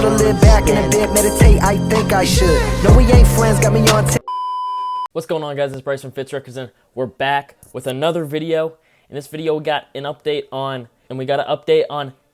Should've lived back in a bit, meditate, I think I should. No, we ain't friends, got me on What's going on, guys? It's Bryce from Fitz Records, and we're back with another video. In this video, we got an update on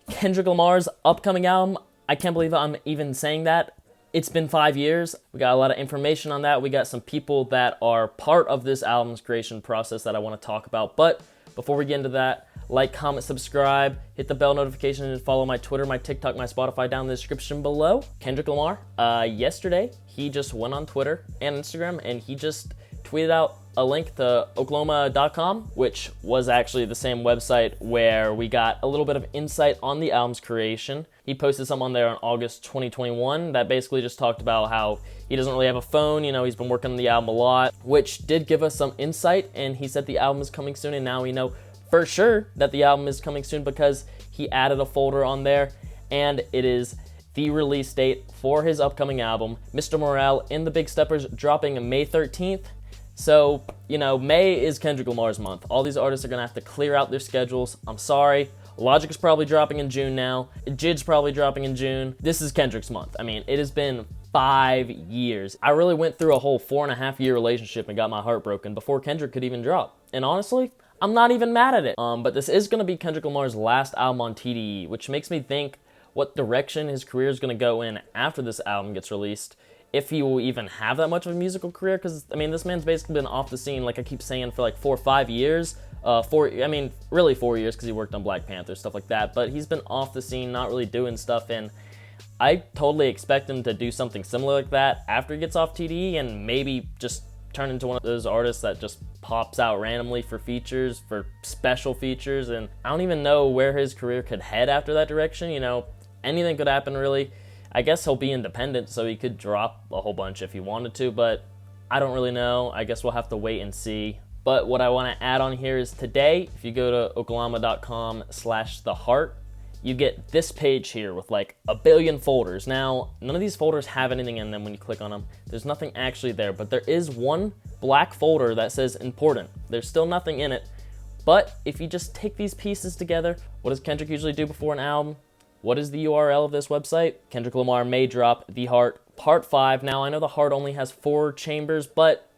Kendrick Lamar's upcoming album. I can't believe I'm even saying that. It's been 5 years. We got a lot of information on that. We got some people that are part of this album's creation process that I want to talk about. But before we get into that, like, comment, subscribe, hit the bell notification, and follow my Twitter, my TikTok, my Spotify down in the description below. Kendrick Lamar, yesterday, he just went on Twitter and Instagram, and he just tweeted out a link to Oklahoma.com, which was actually the same website where we got a little bit of insight on the album's creation. He posted something on there on August 2021 that basically just talked about how he doesn't really have a phone, you know, he's been working on the album a lot, which did give us some insight, and he said the album is coming soon, and now we know for sure that the album is coming soon because he added a folder on there, and it is the release date for his upcoming album, Mr. Morale and the Big Steppers, dropping May 13th. So, you know, May is Kendrick Lamar's month. All these artists are going to have to clear out their schedules. I'm sorry. Logic is probably dropping in June now. Jid's probably dropping in June. This is Kendrick's month. I mean, it has been 5 years. I really went through a whole 4.5-year relationship and got my heart broken before Kendrick could even drop. And honestly, I'm not even mad at it. But this is going to be Kendrick Lamar's last album on TDE, which makes me think what direction his career is going to go in after this album gets released. If he will even have that much of a musical career, because, I mean, this man's basically been off the scene, like I keep saying, for like 4 or 5 years. Really 4 years, because he worked on Black Panther, stuff like that, but he's been off the scene, not really doing stuff, and I totally expect him to do something similar like that after he gets off TDE, and maybe just turn into one of those artists that just pops out randomly for features, for special features, and I don't even know where his career could head after that direction. You know, anything could happen, really. I guess he'll be independent, so he could drop a whole bunch if he wanted to, but I don't really know. I guess we'll have to wait and see. But what I want to add on here is today, if you go to oklahoma.com/theheart, you get this page here with like 1 billion folders. Now, none of these folders have anything in them when you click on them. There's nothing actually there, but there is one black folder that says important. There's still nothing in it, but if you just take these pieces together, what does Kendrick usually do before an album? What is the URL of this website? Kendrick Lamar may drop The Heart Part 5. Now, I know The Heart only has 4 chambers, but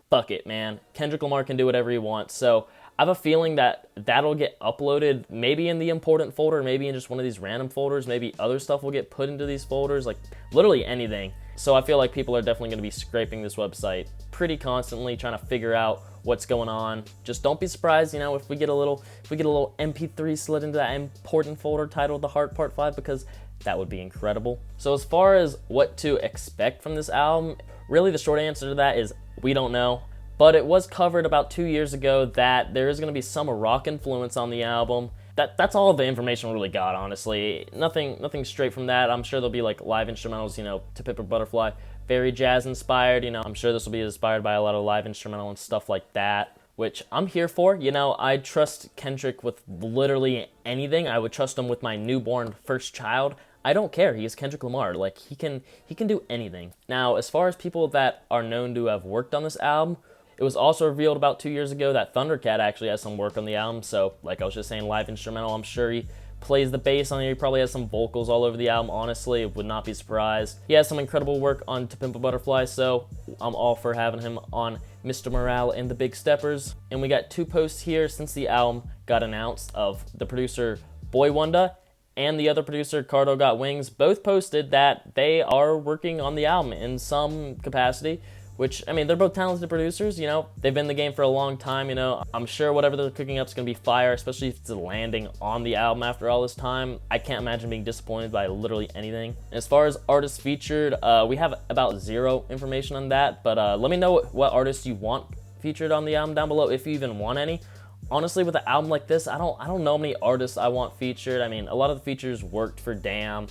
fuck it, man. Kendrick Lamar can do whatever he wants. So I have a feeling that that'll get uploaded maybe in the important folder, maybe in just one of these random folders. Maybe other stuff will get put into these folders, like literally anything. So I feel like people are definitely going to be scraping this website pretty constantly, trying to figure out what's going on. Just don't be surprised, you know, if we get a little MP3 slid into that important folder titled The Heart Part 5, because that would be incredible. So as far as what to expect from this album, really the short answer to that is we don't know. But it was covered about 2 years ago that there is going to be some rock influence on the album. That's all the information we really got, honestly. Nothing straight from that. I'm sure there'll be like live instrumentals, you know, To Pimp a Butterfly, very jazz inspired. You know, I'm sure this will be inspired by a lot of live instrumental and stuff like that, which I'm here for. You know, I trust Kendrick with literally anything. I would trust him with my newborn first child. I don't care. He is Kendrick Lamar. Like, he can do anything. Now, as far as people that are known to have worked on this album, it was also revealed about 2 years ago that Thundercat actually has some work on the album. So, like I was just saying, live instrumental. I'm sure he plays the bass on it. He probably has some vocals all over the album. Honestly, would not be surprised. He has some incredible work on To Pimp a Butterfly, so I'm all for having him on Mr. Morale and the Big Steppers. And we got 2 posts here since the album got announced of the producer Boy Wonder and the other producer, Cardo Got Wings. Both posted that they are working on the album in some capacity, which, I mean, they're both talented producers, you know. They've been in the game for a long time, you know. I'm sure whatever they're cooking up is going to be fire, especially if it's landing on the album after all this time. I can't imagine being disappointed by literally anything. As far as artists featured, we have about 0 information on that, but let me know what artists you want featured on the album down below, if you even want any. Honestly, with an album like this, I don't know many artists I want featured. I mean, a lot of the features worked for Damn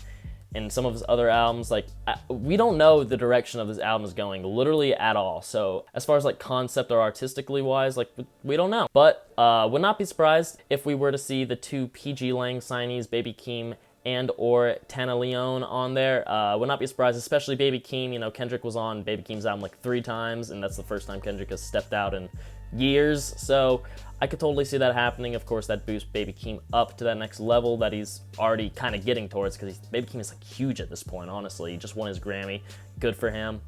and some of his other albums. Like, we don't know the direction of this album is going literally at all. So as far as like concept or artistically wise, like, we don't know. But would not be surprised if we were to see the 2 PG Lang signees, Baby Keem and or Tana Leone, on there. Would not be surprised, especially Baby Keem. You know, Kendrick was on Baby Keem's album like 3 times, and that's the first time Kendrick has stepped out and years. So I could totally see that happening. Of course, that boosts Baby Keem up to that next level that he's already kind of getting towards, because Baby Keem is like huge at this point, honestly. He just won his Grammy. Good for him.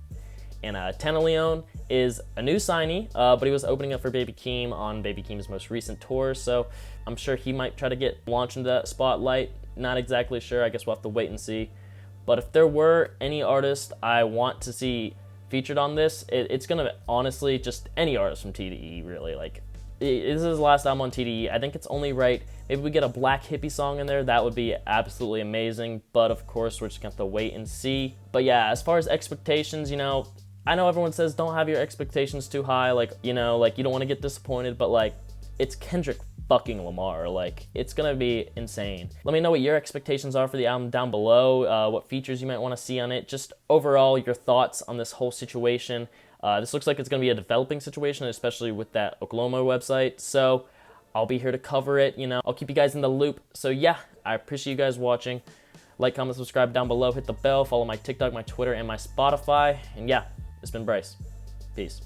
And Tenaleon is a new signee, but he was opening up for Baby Keem on Baby Keem's most recent tour, so I'm sure he might try to get launched into that spotlight. Not exactly sure. I guess we'll have to wait and see. But if there were any artist I want to see featured on this, it's gonna honestly just any artist from TDE, really. Like, this is his last album on TDE. I think it's only right. Maybe we get a Black Hippie song in there. That would be absolutely amazing. But of course, we're just gonna have to wait and see. But yeah, as far as expectations, you know, I know everyone says don't have your expectations too high. Like, you know, like you don't want to get disappointed. But like, it's Kendrick fucking Lamar. Like, it's gonna be insane. Let me know what your expectations are for the album down below. What features you might want to see on it. Just overall, your thoughts on this whole situation. This looks like it's going to be a developing situation, especially with that Oklahoma website. So I'll be here to cover it. You know, I'll keep you guys in the loop. So yeah, I appreciate you guys watching. Like, comment, subscribe down below. Hit the bell. Follow my TikTok, my Twitter, and my Spotify. And yeah, it's been Bryce. Peace.